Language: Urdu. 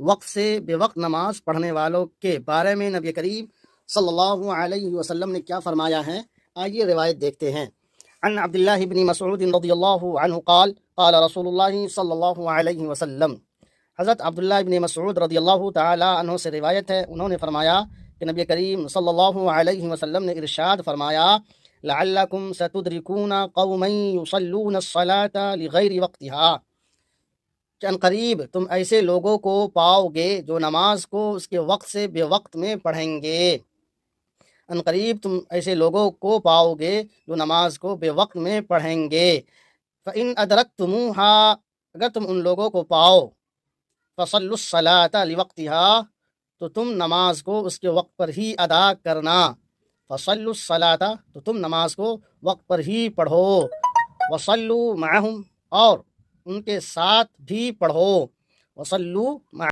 وقت سے بے وقت نماز پڑھنے والوں کے بارے میں نبی کریم صلی اللہ علیہ وسلم نے کیا فرمایا ہے، آئیے روایت دیکھتے ہیں۔ عن عبداللہ بن مسعود رضی اللہ عنہ قال قال رسول اللہ صلی اللہ علیہ وسلم، حضرت عبداللہ بن مسعود رضی اللہ تعالی عنہ سے روایت ہے، انہوں نے فرمایا کہ نبی کریم صلی اللہ علیہ وسلم نے ارشاد فرمایا، لعلکم ستدرکون قوما یصلون الصلاة لغیر وقتها، کہ عنقریب تم ایسے لوگوں کو پاؤ گے جو نماز کو اس کے وقت سے بے وقت میں پڑھیں گے۔ عنقریب تم ایسے لوگوں کو پاؤ گے جو نماز کو بے وقت میں پڑھیں گے۔ فَإِنْ أَدْرَكْتُمُوهَا، اگر تم ان لوگوں کو پاؤ، فَصَلُّوا الصَّلَاةَ لِوَقْتِهَا، تو تم نماز کو اس کے وقت پر ہی ادا کرنا۔ فَصَلُّوا الصَّلَاةَ، تو تم نماز کو وقت پر ہی پڑھو۔ وَصَلُّوا مَعَهُمْ، اور ان کے ساتھ بھی پڑھو۔ وَصَلُّوا مَعَهُمْ۔